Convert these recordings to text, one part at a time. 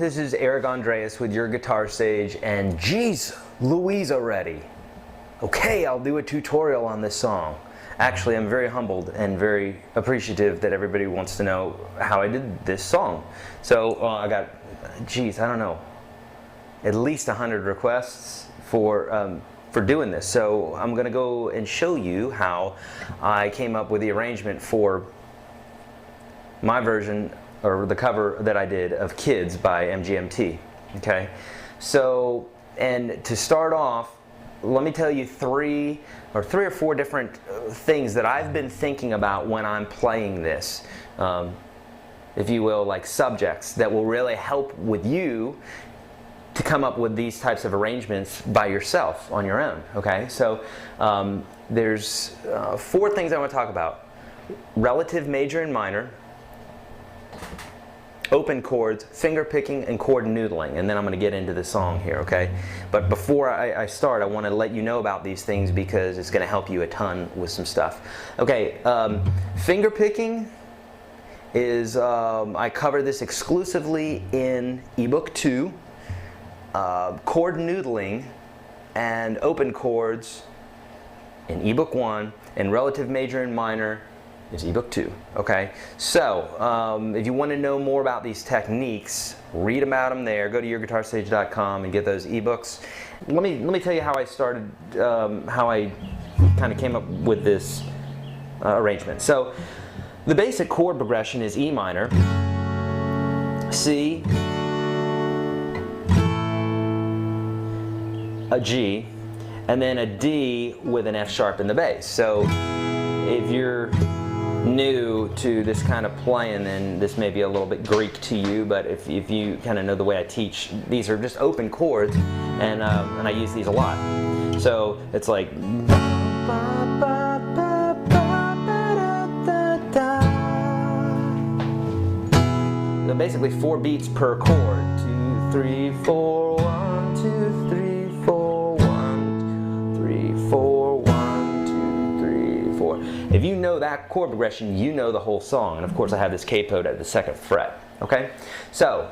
this is Eric Andreas with YourGuitarSage, and geez Louise already. Okay, I'll do a tutorial on this song. Actually, I'm very humbled and very appreciative that everybody wants to know how I did this song. So I got, geez, I don't know, at least 100 requests for doing this. So I'm gonna go and show you how I came up with the arrangement for my version, or the cover that I did of Kids by MGMT. Okay, so, and to start off, let me tell you three or four different things that I've been thinking about when I'm playing this, if you will, like subjects that will really help with you to come up with these types of arrangements by yourself on your own. Okay, so there's four things I want to talk about: relative major and minor, open chords, finger picking, and chord noodling, and then I'm going to get into the song here, okay? But before I start, I want to let you know about these things because it's going to help you a ton with some stuff. Okay, finger picking is, I cover this exclusively in ebook 2, chord noodling and open chords in ebook 1, and relative major and minor is ebook 2. Okay, so if you want to know more about these techniques, read about them there. Go to YourGuitarSage.com and get those ebooks. Let me tell you how I started, how I kind of came up with this arrangement. So the basic chord progression is E minor, C, a G, and then a D with an F sharp in the bass. So if you're new to this kind of playing, then this may be a little bit Greek to you, but if you kind of know the way I teach, these are just open chords, and I use these a lot. So it's like so basically 4 beats per chord. 2, 3, 4, 1, 2, 3, 4, 1, 3, 4, 1, 2, 3, 4. If you know that chord progression, you know the whole song. And of course I have this capoed at the 2nd fret. Okay? So,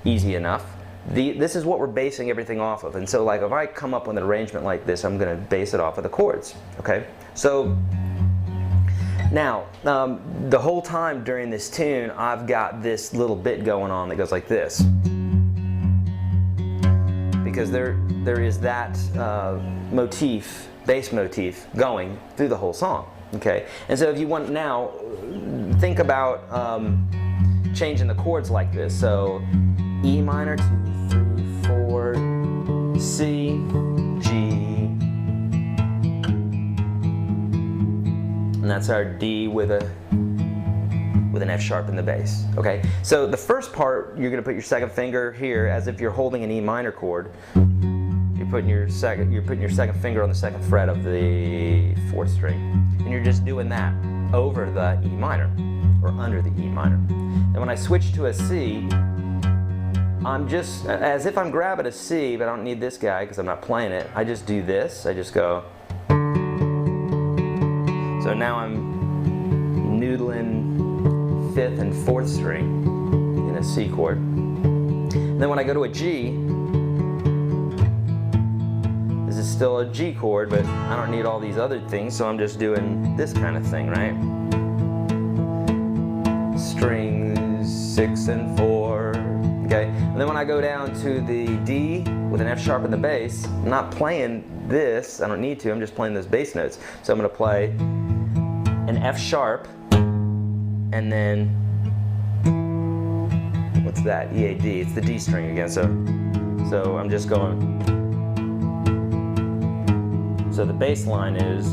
easy enough. This is what we're basing everything off of. And so like if I come up with an arrangement like this, I'm going to base it off of the chords. Okay? So, now, the whole time during this tune, I've got this little bit going on that goes like this. Because there is that motif, bass motif, going through the whole song. Okay, and so if you want now, think about changing the chords like this. So E minor, 2, 3, 4, C, G, and that's our D with an F sharp in the bass. Okay, so the first part, you're going to put your second finger here as if you're holding an E minor chord. You're putting your second finger on the 2nd fret of the 4th string, and you're just doing that over the E minor, or under the E minor. And when I switch to a C, I'm just, as if I'm grabbing a C, but I don't need this guy because I'm not playing it. I just do this, I just go. So now I'm noodling 5th and 4th string in a C chord. And then when I go to a G, this is still a G chord, but I don't need all these other things, so I'm just doing this kind of thing, right? Strings 6 and 4, okay? And then when I go down to the D with an F sharp in the bass, I'm not playing this, I don't need to, I'm just playing those bass notes. So I'm gonna play an F sharp, and then, what's that? EAD, it's the D string again, so I'm just going. So the bass line is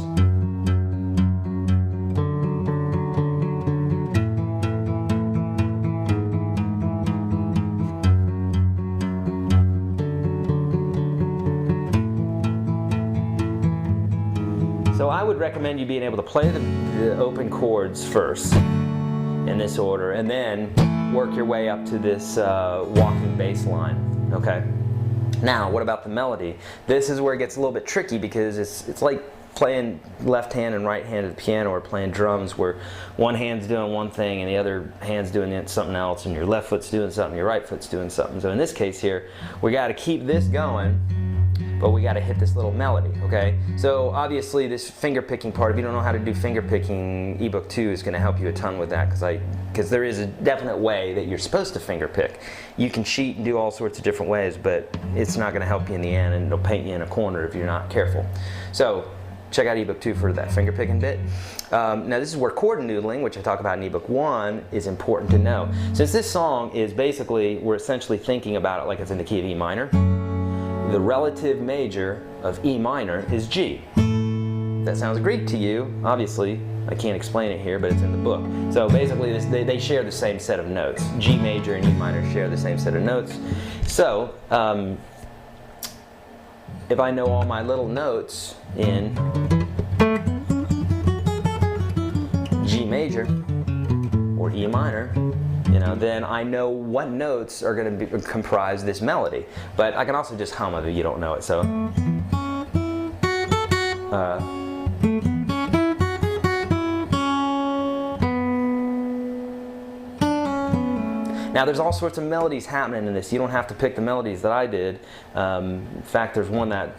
so I would recommend you being able to play the open chords first in this order, and then work your way up to this walking bass line. Okay. Now, what about the melody? This is where it gets a little bit tricky because it's like playing left hand and right hand at the piano, or playing drums where one hand's doing one thing and the other hand's doing something else, and your left foot's doing something, your right foot's doing something. So in this case here, we got to keep this going, but we got to hit this little melody, okay? So obviously this finger picking part, if you don't know how to do finger picking, ebook 2 is going to help you a ton with that, because there is a definite way that you're supposed to finger pick. You can cheat and do all sorts of different ways, but it's not going to help you in the end, and it'll paint you in a corner if you're not careful. So check out ebook 2 for that finger picking bit. Now this is where chord noodling, which I talk about in ebook 1, is important to know. Since this song is basically, we're essentially thinking about it like it's in the key of E minor. The relative major of E minor is G. If that sounds Greek to you, obviously, I can't explain it here, but it's in the book. So basically, they share the same set of notes. G major and E minor share the same set of notes. So, if I know all my little notes in G major or E minor, then I know what notes are going to comprise this melody. But I can also just hum it if you don't know it. So, now there's all sorts of melodies happening in this. You don't have to pick the melodies that I did. In fact, there's one that,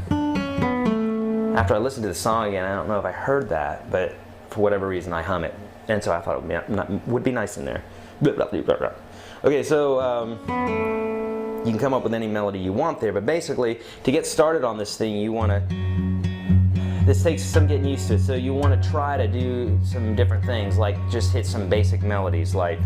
after I listened to the song again, I don't know if I heard that, but for whatever reason I hum it. And so I thought it would be nice in there. Okay, so you can come up with any melody you want there, but basically, to get started on this thing, this takes some getting used to it, so you want to try to do some different things, like just hit some basic melodies, like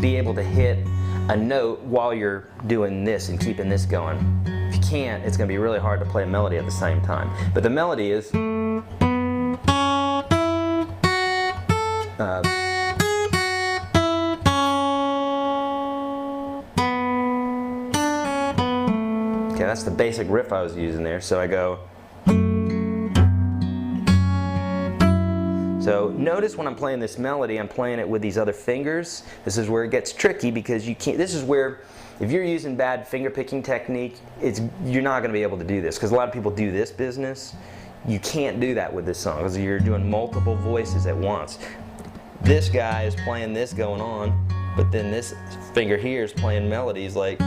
be able to hit a note while you're doing this and keeping this going. If you can't, it's going to be really hard to play a melody at the same time. But the melody is okay, that's the basic riff I was using there. So I go. So notice when I'm playing this melody, I'm playing it with these other fingers. This is where it gets tricky, because you can't. This is where, if you're using bad finger picking technique, you're not going to be able to do this, because a lot of people do this business. You can't do that with this song, because you're doing multiple voices at once. This guy is playing this going on, but then this finger here is playing melodies like.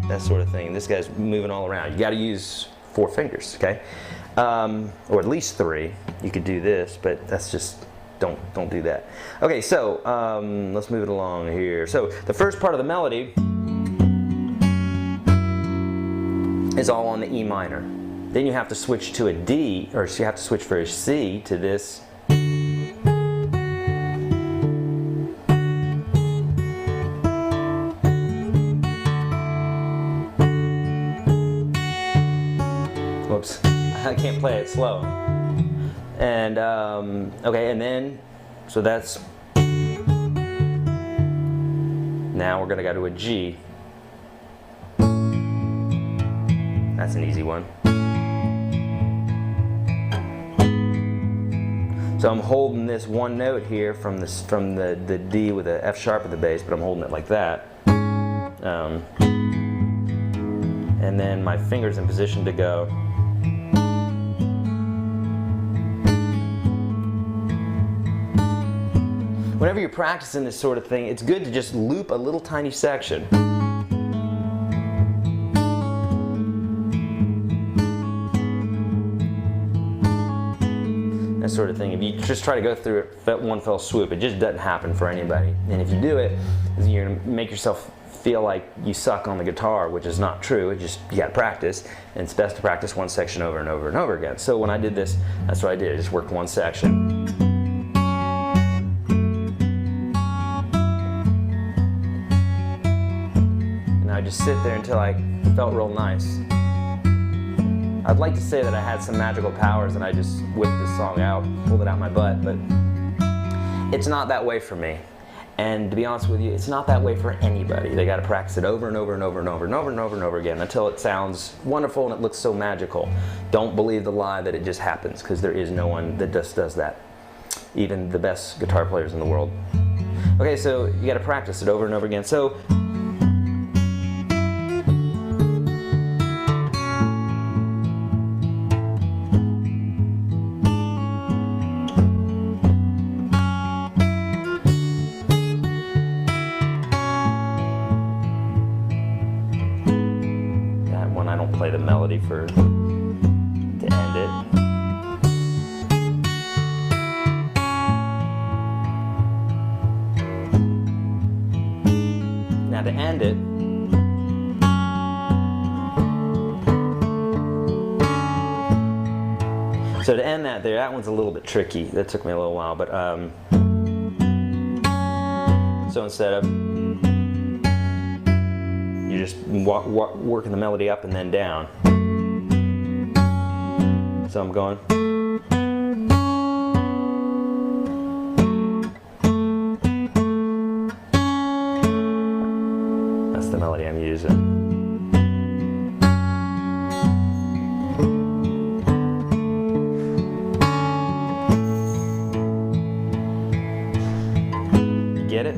That sort of thing. This guy's moving all around. You got to use 4 fingers, okay? Or at least 3. You could do this, but that's just, don't do that. Okay, so let's move it along here. So the first part of the melody is all on the E minor. Then you have to switch to a D, or you have to switch for a C to this. Whoops, I can't play it slow. And okay, and then, so that's, now we're gonna go to a G. That's an easy one. So I'm holding this one note here from the D with the F sharp at the bass, but I'm holding it like that. And then my finger's in position to go. Whenever you're practicing this sort of thing, it's good to just loop a little tiny section. That sort of thing. If you just try to go through it one fell swoop, it just doesn't happen for anybody. And if you do it, you're going to make yourself feel like you suck on the guitar, which is not true. It just, you got to practice, and it's best to practice one section over and over and over again. So when I did this, that's what I did. I just worked one section. And I just sit there until I felt real nice. I'd like to say that I had some magical powers and I just whipped this song out, pulled it out my butt, but it's not that way for me. And to be honest with you, it's not that way for anybody. They got to practice it over and over and over and over and over and over and over again until it sounds wonderful and it looks so magical. Don't believe the lie that it just happens, because there is no one that just does that. Even the best guitar players in the world. Okay, so you got to practice it over and over again. So that one I don't play the melody for to end it. Now to end it, so to end that there, that one's a little bit tricky. That took me a little while, but so instead of, you're just working the melody up and then down. So I'm going. That's the melody I'm using. Get it?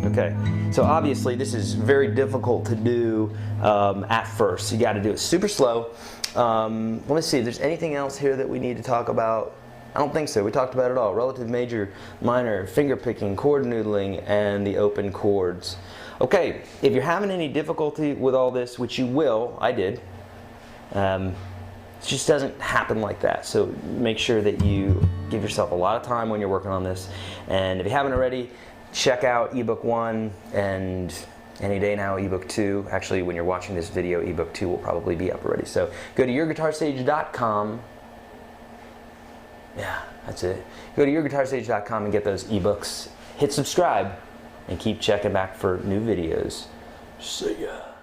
Okay. So obviously this is very difficult to do at first. You got to do it super slow. Let me see if there's anything else here that we need to talk about. I don't think so. We talked about it all. Relative, major, minor, finger picking, chord noodling, and the open chords. Okay, if you're having any difficulty with all this, which you will, I did, it just doesn't happen like that. So make sure that you give yourself a lot of time when you're working on this. And if you haven't already, check out ebook 1 and any day now ebook 2. Actually, when you're watching this video, ebook 2 will probably be up already. So go to YourGuitarSage.com. Yeah, that's it. Go to YourGuitarSage.com and get those ebooks. Hit subscribe and keep checking back for new videos. See ya.